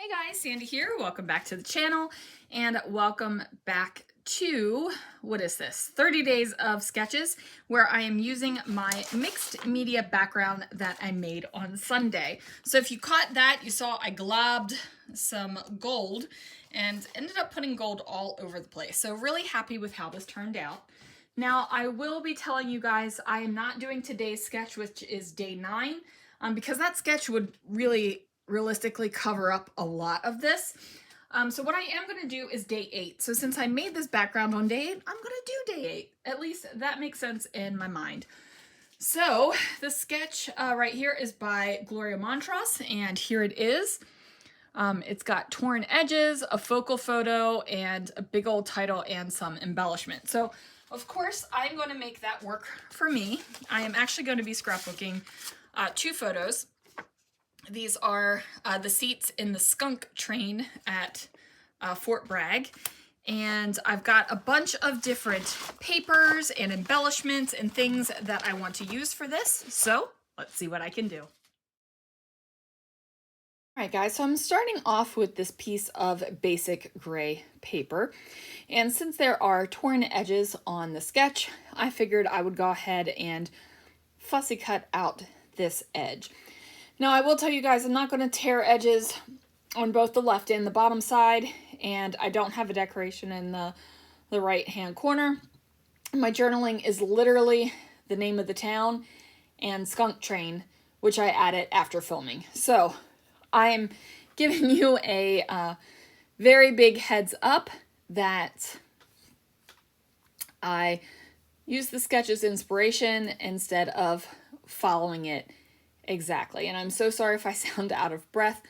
Hey guys, Sandy here. Welcome back to the channel and welcome back to, what is this? 30 days of sketches where I am using my mixed media background that I made on Sunday. So if you caught that, you saw I globbed some gold and ended up putting gold all over the place. So really happy with how this turned out. Now I will be telling you guys I am not doing today's sketch, which is day 9, because that sketch would really realistically cover up a lot of this. So what I am going to do is day 8. So since I made this background on day 8, I'm going to do day 8. At least that makes sense in my mind. So the sketch right here is by Gloria Montross, and here it is. It's got torn edges, a focal photo, and a big old title and some embellishment. So of course I'm going to make that work for me. I am actually going to be scrapbooking 2 photos. These are the seats in the skunk train at Fort Bragg. And I've got a bunch of different papers and embellishments and things that I want to use for this. So let's see what I can do. All right, guys, so I'm starting off with this piece of basic gray paper. And since there are torn edges on the sketch, I figured I would go ahead and fussy cut out this edge. Now, I will tell you guys, I'm not going to tear edges on both the left and the bottom side, and I don't have a decoration in the right-hand corner. My journaling is literally the name of the town and skunk train, which I added after filming. So I'm giving you a very big heads up that I use the sketch as inspiration instead of following it exactly. And I'm so sorry if I sound out of breath.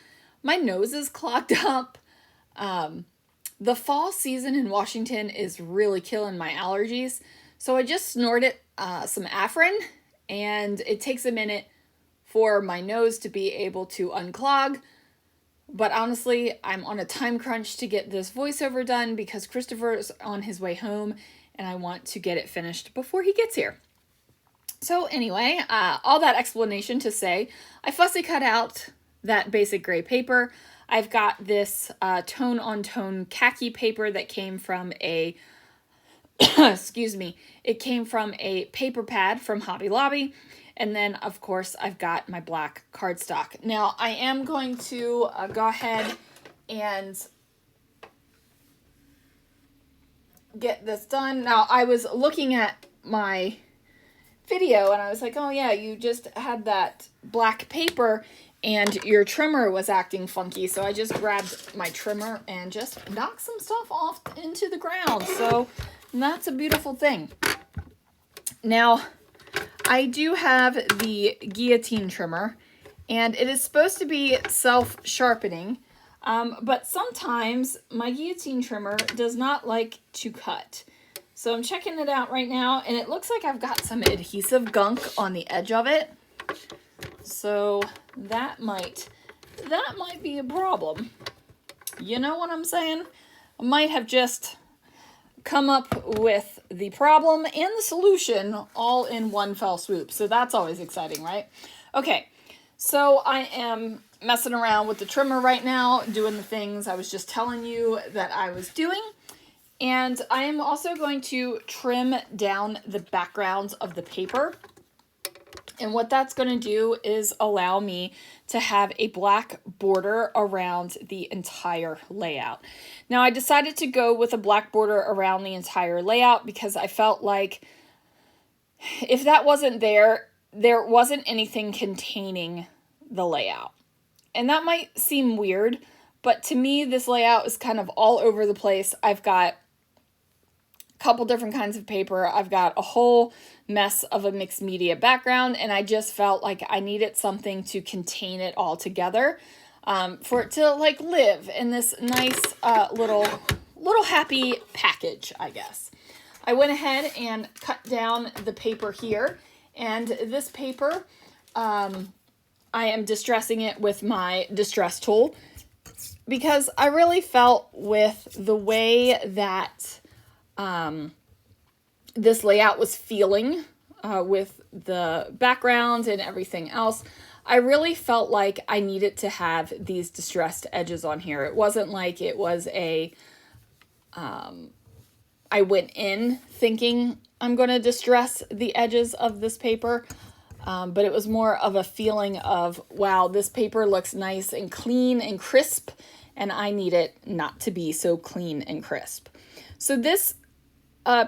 My nose is clogged up. The fall season in Washington is really killing my allergies. So I just snorted some Afrin, and it takes a minute for my nose to be able to unclog. But honestly, I'm on a time crunch to get this voiceover done because Christopher's on his way home and I want to get it finished before he gets here. So anyway, all that explanation to say, I fussy cut out that basic gray paper. I've got this tone-on-tone khaki paper that came from a, excuse me, it came from a paper pad from Hobby Lobby. And then, of course, I've got my black cardstock. Now, I am going to go ahead and get this done. Now, I was looking at my video and I was like, oh yeah, you just had that black paper and your trimmer was acting funky. So I just grabbed my trimmer and just knocked some stuff off into the ground. So that's a beautiful thing. Now, I do have the guillotine trimmer and it is supposed to be self-sharpening, but sometimes my guillotine trimmer does not like to cut. So I'm checking it out right now, and it looks like I've got some adhesive gunk on the edge of it. So that might be a problem. You know what I'm saying? I might have just come up with the problem and the solution all in one fell swoop. So that's always exciting, right? Okay, so I am messing around with the trimmer right now, doing the things I was just telling you that I was doing. And I am also going to trim down the backgrounds of the paper. And what that's going to do is allow me to have a black border around the entire layout. Now, I decided to go with a black border around the entire layout because I felt like if that wasn't there, there wasn't anything containing the layout. And that might seem weird, but to me, this layout is kind of all over the place. I've got couple different kinds of paper. I've got a whole mess of a mixed media background, and I just felt like I needed something to contain it all together for it to like live in this nice little happy package, I guess. I went ahead and cut down the paper here, and this paper, I am distressing it with my distress tool because I really felt with the way that this layout was feeling with the background and everything else. I really felt like I needed to have these distressed edges on here. It wasn't like it was I went in thinking I'm going to distress the edges of this paper, but it was more of a feeling of, wow, this paper looks nice and clean and crisp, and I need it not to be so clean and crisp. So this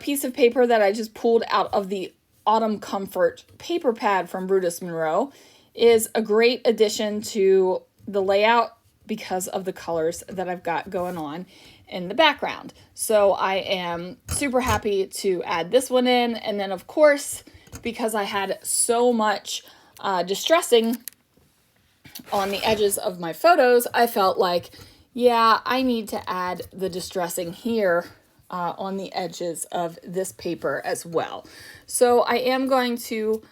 piece of paper that I just pulled out of the Autumn Comfort paper pad from Brutus Monroe is a great addition to the layout because of the colors that I've got going on in the background. So I am super happy to add this one in. And then of course, because I had so much distressing on the edges of my photos, I felt like, yeah, I need to add the distressing here on the edges of this paper as well. So I am going to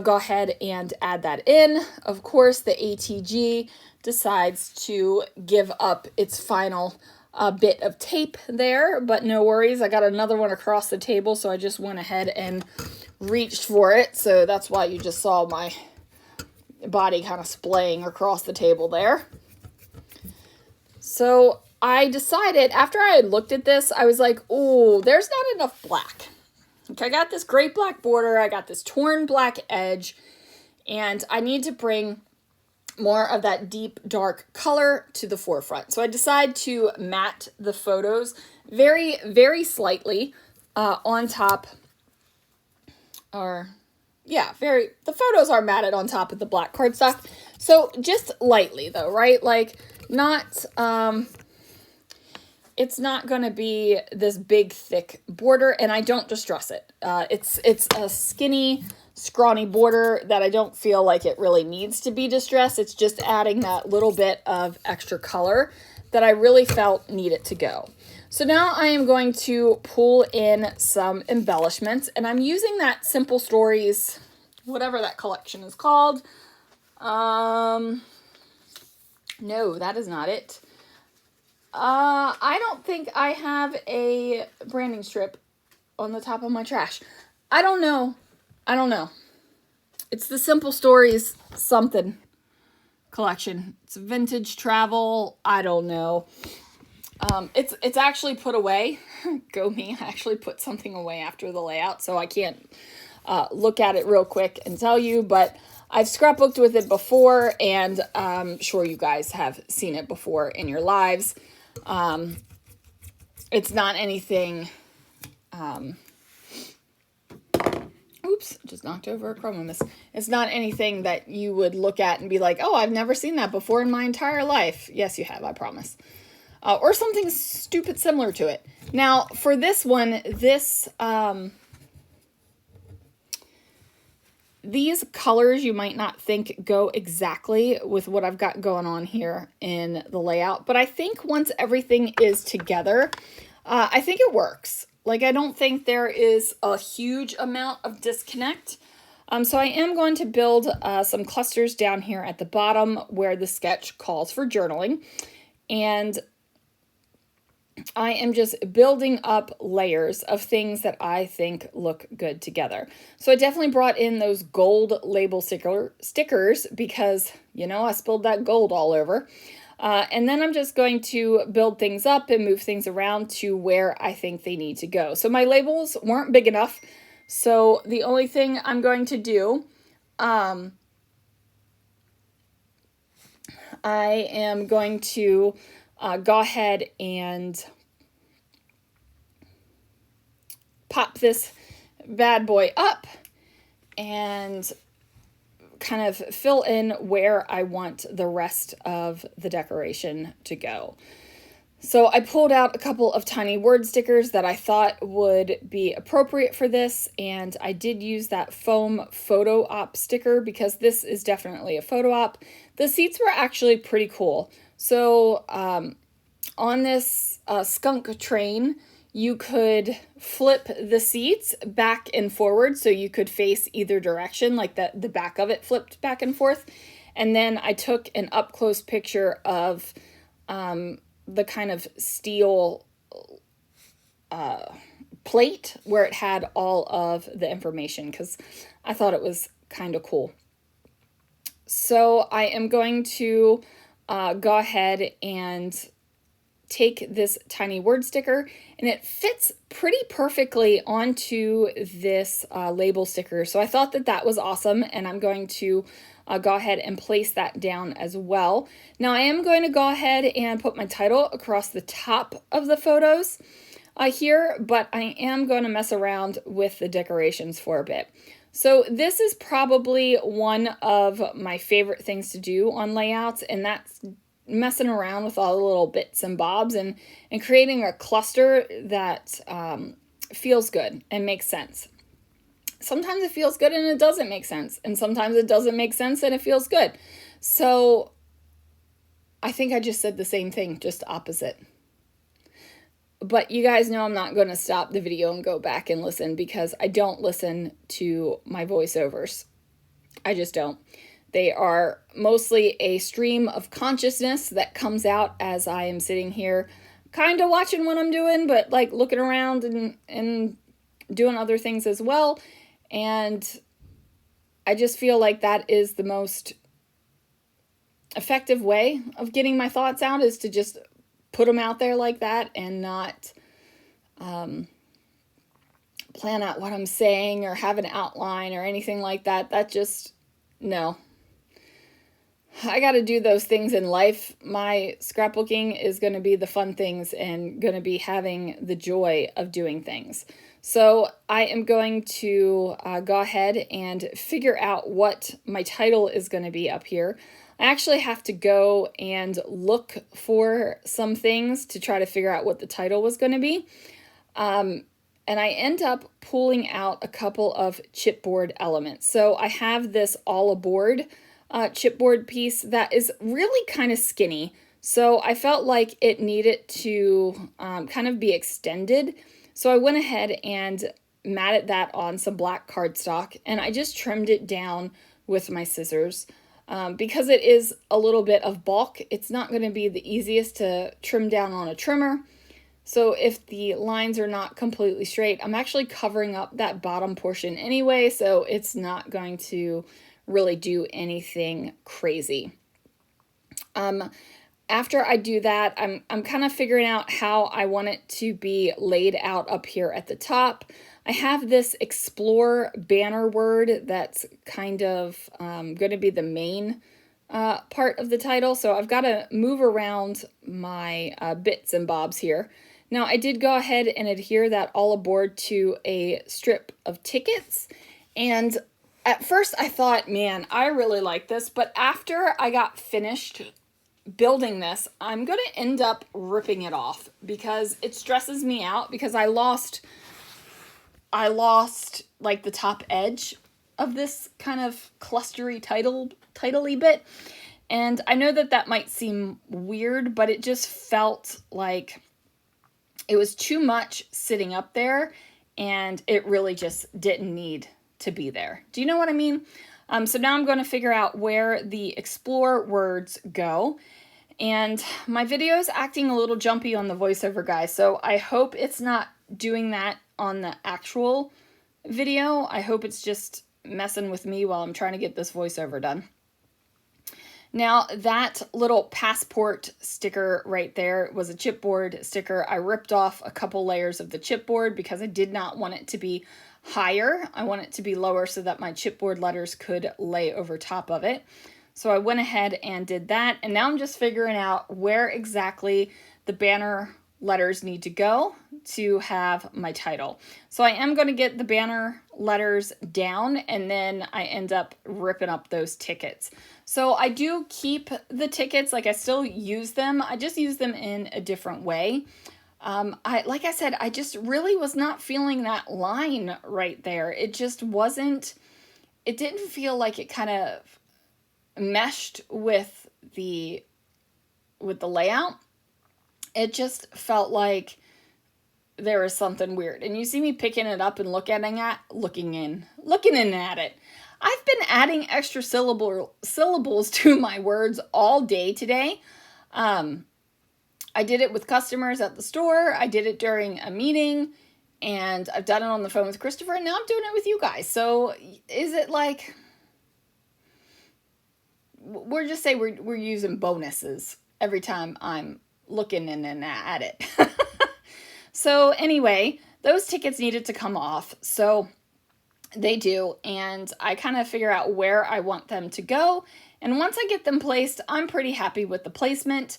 go ahead and add that in. Of course, the ATG decides to give up its final bit of tape there, but no worries. I got another one across the table, so I just went ahead and reached for it. So that's why you just saw my body kind of splaying across the table there. So I decided, after I had looked at this, I was like, oh, there's not enough black. Okay, I got this great black border, I got this torn black edge, and I need to bring more of that deep dark color to the forefront. So I decided to matte the photos very, very slightly on top, the photos are matted on top of the black cardstock. So just lightly though, right? Like not, it's not going to be this big thick border, and I don't distress it. It's a skinny, scrawny border that I don't feel like it really needs to be distressed. It's just adding that little bit of extra color that I really felt needed to go. So now I am going to pull in some embellishments, and I'm using that Simple Stories, whatever that collection is called. No, that is not it. I don't think I have a branding strip on the top of my trash. I don't know. It's the Simple Stories something collection. It's vintage travel. I don't know. It's actually put away. Go me. I actually put something away after the layout, so I can't look at it real quick and tell you, but I've scrapbooked with it before, and I'm sure you guys have seen it before in your lives. It's not anything, oops, just knocked over a chroma mist. It's not anything that you would look at and be like, oh, I've never seen that before in my entire life. Yes, you have, I promise. Or something stupid similar to it. Now, for this one, these colors you might not think go exactly with what I've got going on here in the layout, but I think once everything is together, I think it works. Like, I don't think there is a huge amount of disconnect. So I am going to build some clusters down here at the bottom where the sketch calls for journaling. And I am just building up layers of things that I think look good together. So I definitely brought in those gold label stickers because, you know, I spilled that gold all over. And then I'm just going to build things up and move things around to where I think they need to go. So my labels weren't big enough. So the only thing I'm going to do, I am going to go ahead and pop this bad boy up and kind of fill in where I want the rest of the decoration to go. So I pulled out a couple of tiny word stickers that I thought would be appropriate for this, and I did use that foam photo op sticker because this is definitely a photo op. The seats were actually pretty cool. So on this skunk train, you could flip the seats back and forward so you could face either direction, like the back of it flipped back and forth. And then I took an up-close picture of the kind of steel plate where it had all of the information because I thought it was kind of cool. So I am going to go ahead and take this tiny word sticker, and it fits pretty perfectly onto this label sticker. So I thought that that was awesome, and I'm going to go ahead and place that down as well. Now I am going to go ahead and put my title across the top of the photos here, but I am going to mess around with the decorations for a bit. So this is probably one of my favorite things to do on layouts, and that's messing around with all the little bits and bobs and creating a cluster that feels good and makes sense. Sometimes it feels good and it doesn't make sense, and sometimes it doesn't make sense and it feels good. So I think I just said the same thing, just opposite. But you guys know I'm not going to stop the video and go back and listen, because I don't listen to my voiceovers. I just don't. They are mostly a stream of consciousness that comes out as I am sitting here kind of watching what I'm doing, but like looking around and doing other things as well. And I just feel like that is the most effective way of getting my thoughts out, is to just put them out there like that and not plan out what I'm saying or have an outline or anything like that. That just, no. I got to do those things in life. My scrapbooking is going to be the fun things and going to be having the joy of doing things. So I am going to go ahead and figure out what my title is going to be up here. I actually have to go and look for some things to try to figure out what the title was going to be. And I end up pulling out a couple of chipboard elements. So I have this all aboard chipboard piece that is really kind of skinny. So I felt like it needed to kind of be extended. So I went ahead and matted that on some black cardstock, and I just trimmed it down with my scissors. Because it is a little bit of bulk, it's not going to be the easiest to trim down on a trimmer. So if the lines are not completely straight, I'm actually covering up that bottom portion anyway, so it's not going to really do anything crazy. After I do that, I'm kind of figuring out how I want it to be laid out up here at the top. I have this explore banner word that's kind of going to be the main part of the title. So I've got to move around my bits and bobs here. Now I did go ahead and adhere that all aboard to a strip of tickets. And at first I thought, man, I really like this. But after I got finished building this, I'm going to end up ripping it off because it stresses me out, because I lost like the top edge of this kind of clustery title-y bit. And I know that that might seem weird, but it just felt like it was too much sitting up there, and it really just didn't need to be there. Do you know what I mean? So now I'm going to figure out where the explore words go. And my video is acting a little jumpy on the voiceover, guys, so I hope it's not doing that on the actual video. I hope it's just messing with me while I'm trying to get this voiceover done. Now, that little passport sticker right there was a chipboard sticker. I ripped off a couple layers of the chipboard because I did not want it to be higher. I want it to be lower so that my chipboard letters could lay over top of it. So I went ahead and did that, and now I'm just figuring out where exactly the banner letters need to go to have my title. So I am going to get the banner letters down, and then I end up ripping up those tickets. So I do keep the tickets, like I still use them. I just use them in a different way. Like I said, I just really was not feeling that line right there. It just wasn't, it didn't feel like it kind of meshed with the layout. It just felt like there was something weird. And you see me picking it up and looking in at it. I've been adding extra syllables to my words all day today. I did it with customers at the store. I did it during a meeting, and I've done it on the phone with Christopher, and now I'm doing it with you guys. So is it like, we're just say we're using bonuses every time I'm looking in and at it. So anyway, those tickets needed to come off. So they do, and I kind of figure out where I want them to go. And once I get them placed, I'm pretty happy with the placement.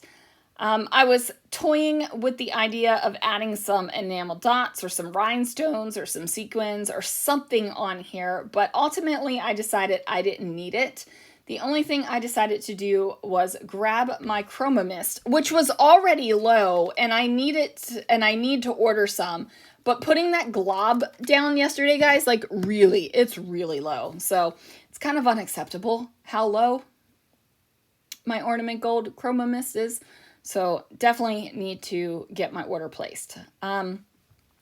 I was toying with the idea of adding some enamel dots or some rhinestones or some sequins or something on here, but ultimately I decided I didn't need it. The only thing I decided to do was grab my Chroma Mist, which was already low, and I need to order some. But putting that glob down yesterday, guys, like really, it's really low. So it's kind of unacceptable how low my Ornament Gold Chroma Mist is. So definitely need to get my order placed. Now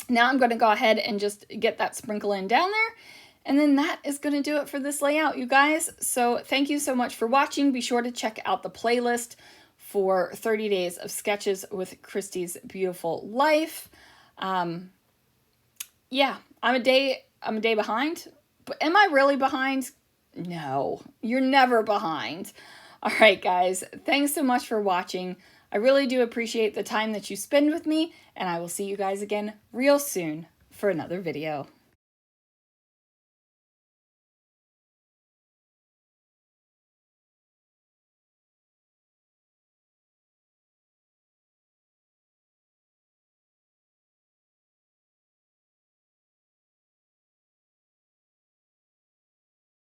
I'm going to go ahead and just get that sprinkle in down there. And then that is going to do it for this layout, you guys. So thank you so much for watching. Be sure to check out the playlist for 30 days of sketches with Christy's beautiful life. Yeah, I'm a day behind. But am I really behind? No, you're never behind. All right, guys, thanks so much for watching. I really do appreciate the time that you spend with me, and I will see you guys again real soon for another video.